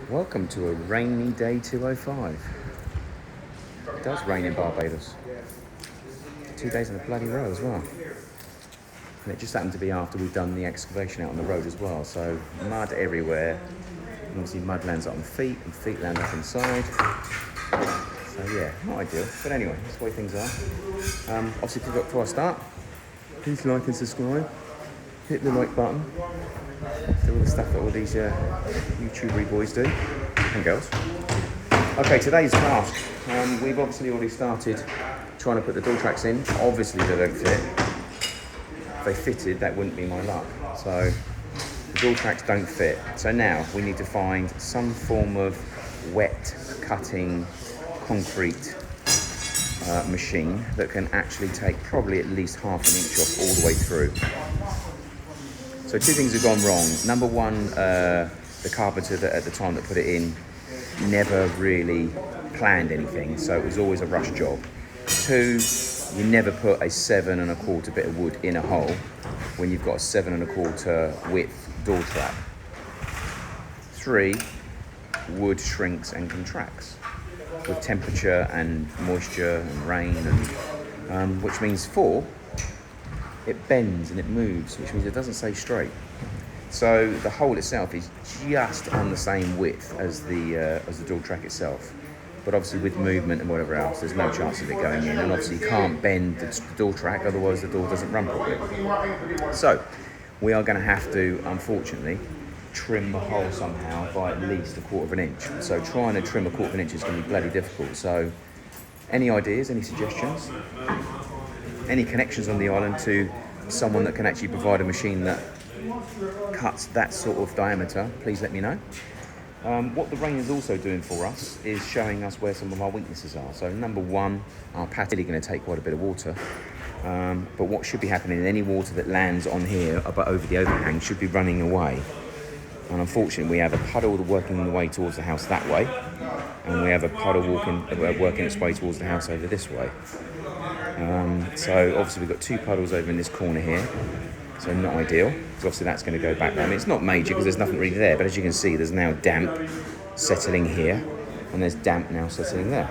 Welcome to a rainy day 205. It does rain in Barbados. 2 days in a bloody row as well. And it just happened to be after we've done the excavation out on the road as well. So mud everywhere. Obviously mud lands up on feet and feet land up inside. So yeah, not ideal. But anyway, that's the way things are. Obviously before I start, please like and subscribe. Hit the like button. Do all the stuff that all these YouTubery boys do and girls. Okay, today's task. We've obviously already started trying to put the door tracks in. Obviously they don't fit. If they fitted, that wouldn't be my luck. So the door tracks don't fit. So now we need to find some form of wet cutting concrete machine that can actually take probably at least half an inch off all the way through. So two things have gone wrong. Number one, the carpenter that at the time that put it in never really planned anything, so it was always a rush job. Two, you never put a 7 1/4 bit of wood in a hole when you've got a 7 1/4 width door trap. Three, wood shrinks and contracts with temperature and moisture and rain, and which means four, it bends and it moves, which means it doesn't stay straight. So the hole itself is just on the same width as the door track itself. But obviously with movement and whatever else, there's no chance of it going in. And obviously you can't bend the door track, otherwise the door doesn't run properly. So we are going to have to, unfortunately, trim the hole somehow by at least 1/4 inch. So trying to trim 1/4 inch is going to be bloody difficult. So any ideas, any suggestions? Any connections on the island to someone that can actually provide a machine that cuts that sort of diameter, please let me know. What the rain is also doing for us is showing us where some of our weaknesses are. So number one, our patio is going to take quite a bit of water. But what should be happening, any water that lands on here over the overhang should be running away. And unfortunately we have a puddle working the way towards the house that way, and we have a puddle working its way towards the house over this way. So obviously we've got two puddles over in this corner here, so not ideal, because obviously that's going to go back there. I mean, it's not major because there's nothing really there, but as you can see, there's now damp settling here, and there's damp now settling there.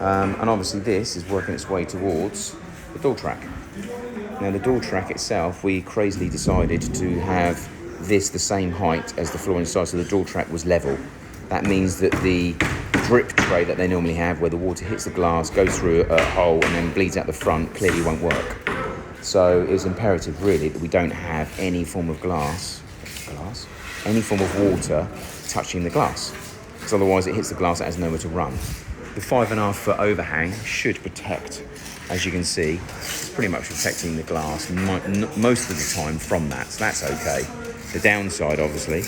And obviously this is working its way towards the door track. Now the door track itself, we crazily decided to have this the same height as the floor inside, so the door track was level. That means that the drip tray that they normally have, where the water hits the glass, goes through a hole and then bleeds out the front, clearly won't work. So it's imperative really that we don't have any form of any form of water touching the glass, because otherwise it hits the glass, it has nowhere to run. The 5.5 foot overhang should protect, as you can see, it's pretty much protecting the glass most of the time from that, so that's okay. The downside obviously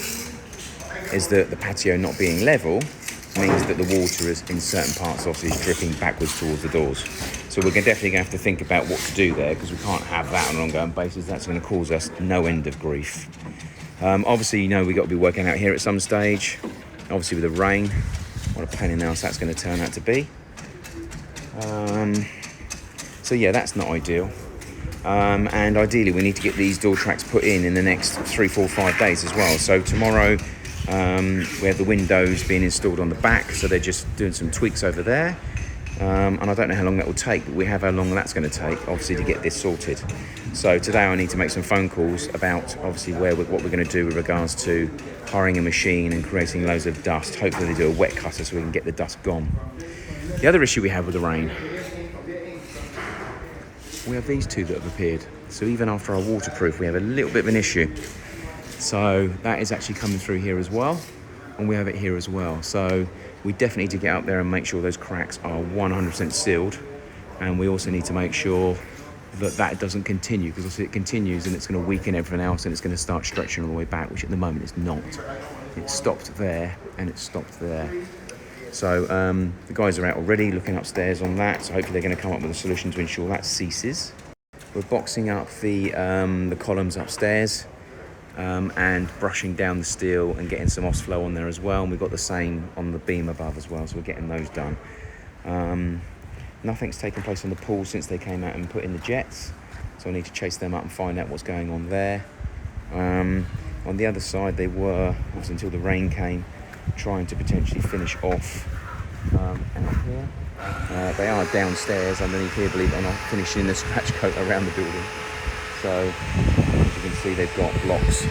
is that the patio not being level means that the water is in certain parts obviously is dripping backwards towards the doors. So we're definitely going to have to think about what to do there, because we can't have that on an ongoing basis. That's going to cause us no end of grief. Obviously, you know, we've got to be working out here at some stage. Obviously with the rain, what a pain in the ass that's going to turn out to be. So yeah, that's not ideal. And ideally we need to get these door tracks put in the next 3, 4, 5 days as well. So tomorrow we have the windows being installed on the back, so they're just doing some tweaks over there. And I don't know how long that will take, but we have how long that's going to take, obviously, to get this sorted. So today I need to make some phone calls about, obviously, what we're going to do with regards to hiring a machine and creating loads of dust. Hopefully they do a wet cutter so we can get the dust gone. The other issue we have with the rain, we have these two that have appeared. So even after our waterproof, we have a little bit of an issue. So that is actually coming through here as well, and we have it here as well. So we definitely need to get up there and make sure those cracks are 100% sealed, and we also need to make sure that that doesn't continue, because if it continues and it's going to weaken everything else and it's going to start stretching all the way back, which at the moment it's not. It stopped there and it stopped there. So the guys are out already looking upstairs on that, so hopefully they're going to come up with a solution to ensure that ceases. We're boxing up the columns upstairs and brushing down the steel and getting some OS-flow on there as well, and we've got the same on the beam above as well, so we're getting those done. Nothing's taken place on the pool since they came out and put in the jets, so I need to chase them up and find out what's going on there. On the other side, they were, obviously until the rain came, trying to potentially finish off out here. They are downstairs underneath here, believe it or not, finishing the scratch coat around the building. So as you can see, they've got blocks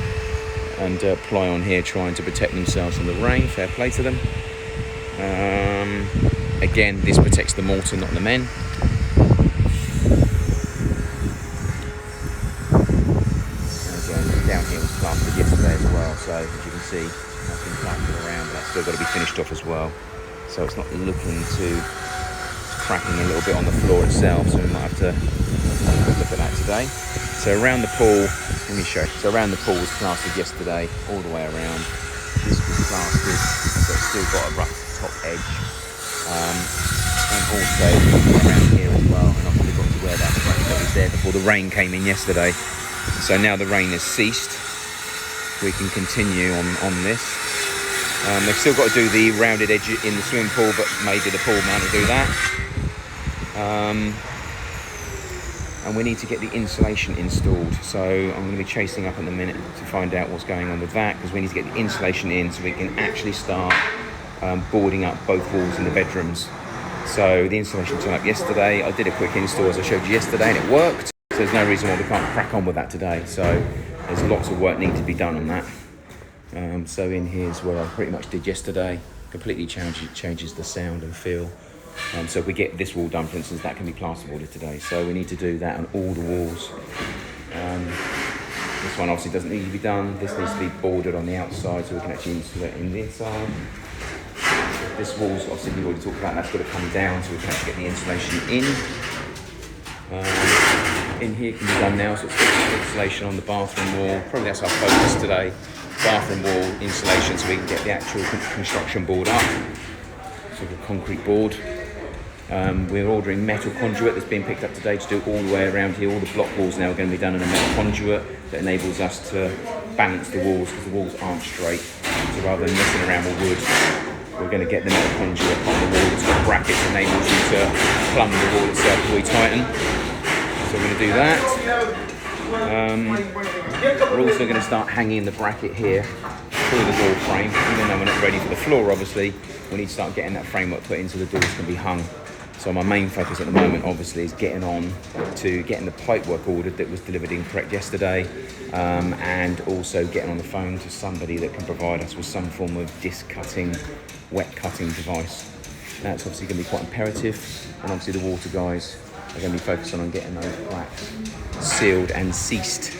and ply on here trying to protect themselves from the rain. Fair play to them. Again, this protects the mortar, not the men. Down here was plastered yesterday as well, so as you can see, that's been plastered around, but that's still got to be finished off as well. So it's not looking to cracking a little bit on the floor itself, so we might have to look at that today. So around the pool, let me show you. So around the pool was plastered yesterday, all the way around. This was plastered, so it's still got a rough top edge. And also around here as well, and obviously got to wear that scratch that was there before the rain came in yesterday. So now the rain has ceased, we can continue on this. They've still got to do the rounded edge in the swimming pool, but maybe the pool man will do that. And we need to get the insulation installed. So I'm going to be chasing up in a minute to find out what's going on with that, because we need to get the insulation in so we can actually start boarding up both walls in the bedrooms. So the insulation turned up yesterday. I did a quick install as I showed you yesterday, and it worked. So there's no reason why we can't crack on with that today. So there's lots of work need to be done on that. So in here's what I pretty much did yesterday. Completely changes the sound and feel. So if we get this wall done, for instance, that can be plasterboarded today. So we need to do that on all the walls. This one obviously doesn't need to be done. This needs to be boarded on the outside so we can actually install it in the inside. This wall's obviously we've already talked about, that's got to come down so we can actually get the insulation in. In here can be done now, so it's insulation on the bathroom wall. Probably that's our focus today. Bathroom wall insulation so we can get the actual construction board up. Sort of a concrete board. We're ordering metal conduit that's being picked up today to do all the way around here. All the block walls now are going to be done in a metal conduit that enables us to balance the walls, because the walls aren't straight. So rather than messing around with wood, we're going to get the metal conduit on the wall. It's got brackets that enables you to plumb the wall itself before we tighten. So we're going to do that. We're also going to start hanging the bracket here through the door frame. Even though we're not ready for the floor, obviously, we need to start getting that framework put in so the doors can be hung. So my main focus at the moment, obviously, is getting on to getting the pipework ordered that was delivered incorrect yesterday, and also getting on the phone to somebody that can provide us with some form of disc cutting, wet cutting device. That's obviously going to be quite imperative, and obviously the water guys are going to be focusing on getting those cracks sealed and ceased.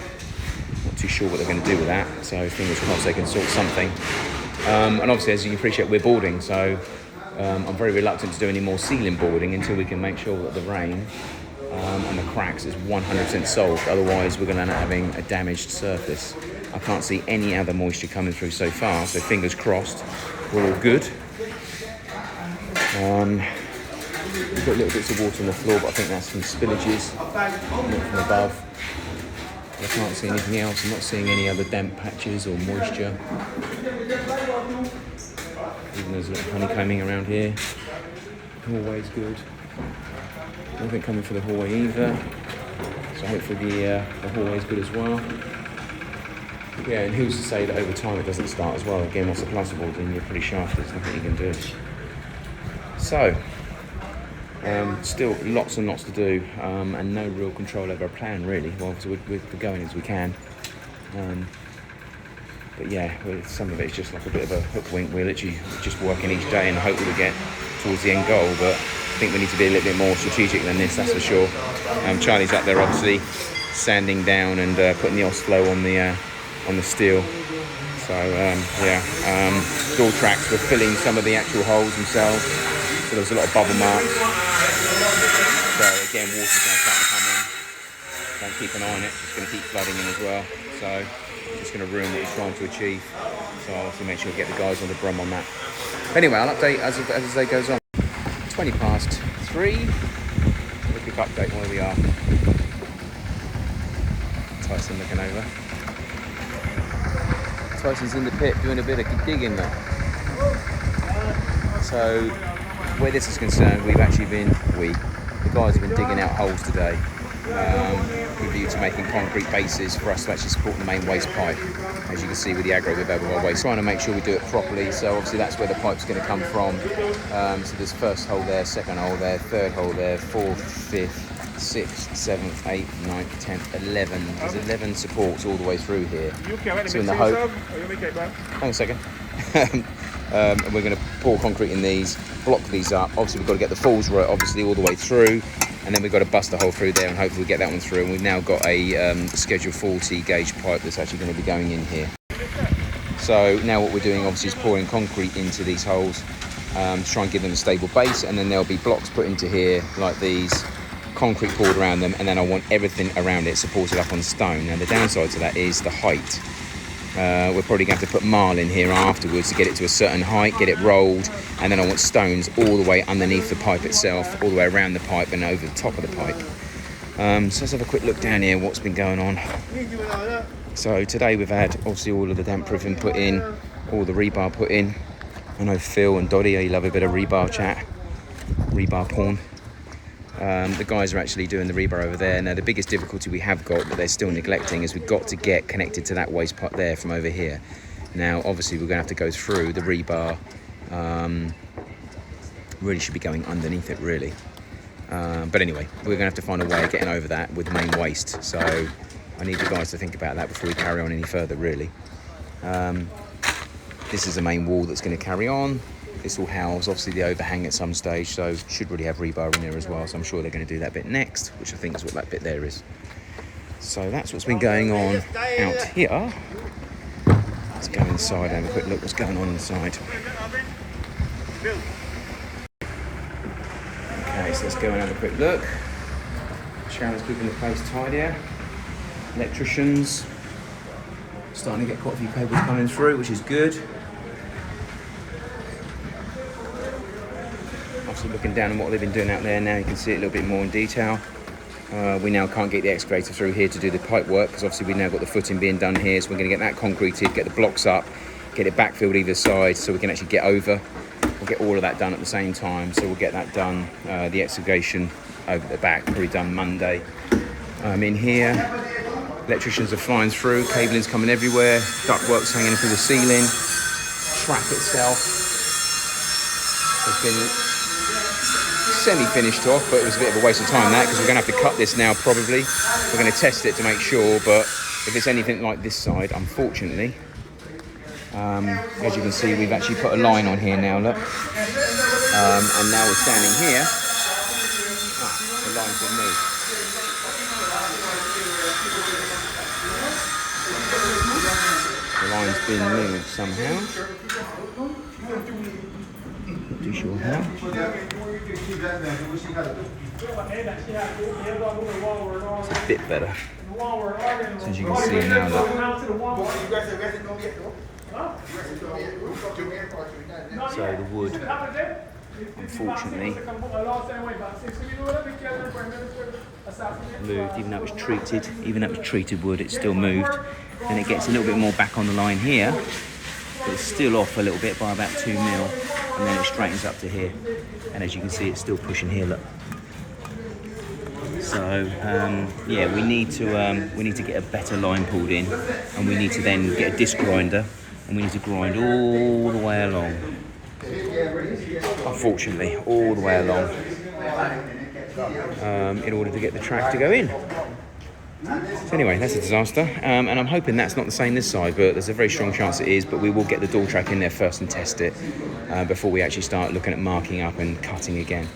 Not too sure what they're going to do with that, so fingers crossed they can sort something. And obviously, as you can appreciate, we're boarding, so I'm very reluctant to do any more ceiling boarding until we can make sure that the rain and the cracks is 100% solved. Otherwise, we're going to end up having a damaged surface. I can't see any other moisture coming through so far, so fingers crossed, we're all good. We've got little bits of water on the floor, but I think that's from spillages, not from above. I can't see anything else. I'm not seeing any other damp patches or moisture. Even there's a little honeycombing around here. Hallway's good. Nothing coming for the hallway either. So hopefully the hallway's good as well. Yeah, and who's to say that over time it doesn't start as well? Again, once the plasterboard's in, you're pretty shafted. There's nothing you can do. So, still lots and lots to do, and no real control over our plan really. Well, obviously we're going as we can. But yeah, some of it is just like a bit of a hook wink. We're literally just working each day and hope we'll get towards the end goal, but I think we need to be a little bit more strategic than this, that's for sure. Charlie's up there obviously sanding down and putting the Osflow on the steel. So door tracks, we're filling some of the actual holes themselves, so there's a lot of bubble marks. So again, water's going to start to come in. Don't keep an eye on it, it's going to keep flooding in as well. So it's going to ruin what he's trying to achieve. So I'll also make sure to get the guys on the brum on that. Anyway, I'll update as the day goes on. 3:20. A quick update on where we are. Tyson looking over. Tyson's in the pit doing a bit of digging there. So where this is concerned, the guys have been digging out holes today with a view to making concrete bases for us to actually support the main waste pipe. as you can see with the aggro with over our waist. Trying to make sure we do it properly, so obviously that's where the pipe's going to come from. So there's first hole there, second hole there, third hole there, fourth, fifth, 6th, 7th, 8th, 9th, 10th, 11. There's 11 supports all the way through here. So in the hope... Hang on a second. And we're going to pour concrete in these, block these up. Obviously we've got to get the falls right, obviously all the way through. And then we've got to bust a hole through there and hopefully we'll get that one through. And we've now got a schedule 40 gauge pipe that's actually going to be going in here. So now what we're doing obviously is pouring concrete into these holes to try and give them a stable base. And then there'll be blocks put into here like these, concrete poured around them, and then I want everything around it supported up on stone. Now the downside to that is the height. We're probably going to have to put marl in here afterwards to get it to a certain height, get it rolled, and then I want stones all the way underneath the pipe itself, all the way around the pipe and over the top of the pipe. So let's have a quick look down here, what's been going on. So today we've had obviously all of the damp proofing put in, all the rebar put in. I know Phil and Doddy, they love a bit of rebar chat, rebar porn. The guys are actually doing the rebar over there. Now the biggest difficulty we have got that they're still neglecting is we've got to get connected to that waste part there from over here. Now obviously we're going to have to go through the rebar, really should be going underneath it really. But anyway, we're going to have to find a way of getting over that with the main waste. So I need the guys to think about that before we carry on any further really. This is the main wall that's going to carry on. This will house obviously the overhang at some stage, so should really have rebar in there as well. So I'm sure they're going to do that bit next, which I think is what that bit there is. So that's what's been going on out here. Let's go inside and have a quick look what's going on inside. Okay, so let's go and have a quick look. Sharon's keeping the place tidier. Electricians starting to get quite a few cables coming through, which is good. Looking down on what they've been doing out there now, you can see it a little bit more in detail. We now can't get the excavator through here to do the pipe work because obviously we've now got the footing being done here, so we're going to get that concreted, get the blocks up, get it backfilled either side so we can actually get over. We'll get all of that done at the same time, so we'll get that done, the excavation over the back, probably done Monday. In here, electricians are flying through, cabling's coming everywhere, ductwork's hanging through the ceiling, trap itself has been semi-finished off, but it was a bit of a waste of time that, because we're going to have to cut this now probably. We're going to test it to make sure, but if it's anything like this side, unfortunately, as you can see, we've actually put a line on here now, look. And now we're standing here. The line's been moved. The line's been moved somehow. Not too sure how. It's a bit better. So as you can see now, so the wood, unfortunately, moved. Even though it was treated wood, it's still moved. Then it gets a little bit more back on the line here, but it's still off a little bit by about 2 mil, and then it straightens up to here. And as you can see, it's still pushing here. Look. So yeah, we need to get a better line pulled in, and we need to then get a disc grinder, and we need to grind all the way along. Unfortunately, all the way along, in order to get the track to go in. So anyway, that's a disaster, and I'm hoping that's not the same this side, but there's a very strong chance it is. But we will get the door track in there first and test it before we actually start looking at marking up and cutting again.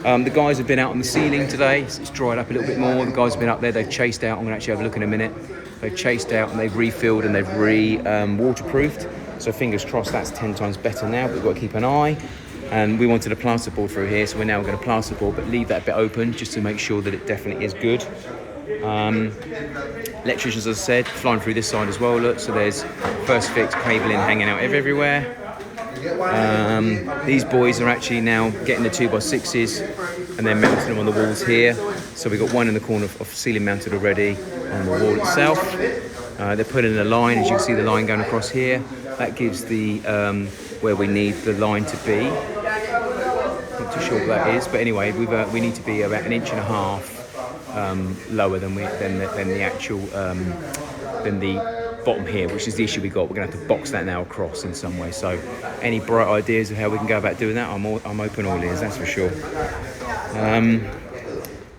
The guys have been out on the ceiling today. It's dried up a little bit more. The guys have been up there. They've chased out. I'm going to actually have a look in a minute. They've chased out and they've refilled and they've waterproofed. So fingers crossed that's 10 times better now, but we've got to keep an eye. And we wanted a plasterboard through here, so we're now going to plasterboard, but leave that bit open just to make sure that it definitely is good. Electricians, as I said, flying through this side as well. Look, so there's first fix cabling hanging out everywhere. These boys are actually now getting the 2x6s and they're mounting them on the walls here. So we've got one in the corner of ceiling mounted already on the wall itself. They're putting a line, as you can see the line going across here. That gives the where we need the line to be. Not too sure what that is, but anyway, we need to be about 1.5 inches lower than the actual than the bottom here, which is the issue we got. We're going to have to box that now across in some way. So any bright ideas of how we can go about doing that, I'm open all ears, that's for sure.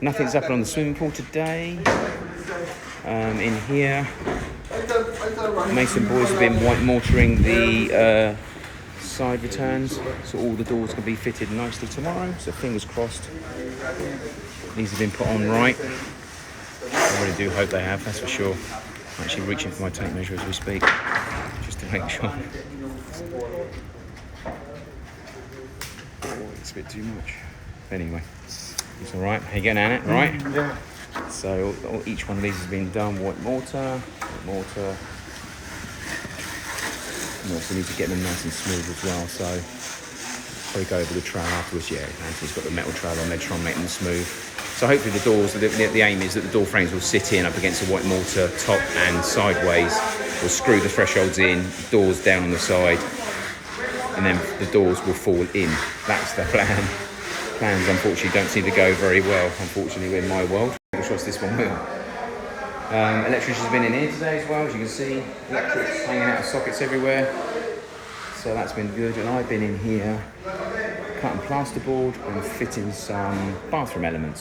Nothing's happened on the swimming pool today. In here, Mason boys have been white mortaring the side returns, so all the doors can be fitted nicely tomorrow. So fingers crossed these have been put on right. I really do hope they have, that's for sure. I'm actually reaching for my tape measure as we speak, just to make sure. Oh, it's a bit too much. Anyway, it's all right. How you getting on it? Right? Yeah. So each one of these has been done. White mortar. We also need to get them nice and smooth as well. So probably go over the trowel afterwards. Yeah, Anthony's got the metal trowel on there, trying to make them smooth. So hopefully the doors, the aim is that the door frames will sit in up against the white mortar, top and sideways. We'll screw the thresholds in, doors down on the side, and then the doors will fall in. That's the plan. Plans unfortunately don't seem to go very well, unfortunately, in my world. Fingers crossed this one will. Electrician's been in here today as well, as you can see. Electrics hanging out of sockets everywhere. So that's been good, and I've been in here cutting plasterboard and fitting some bathroom elements.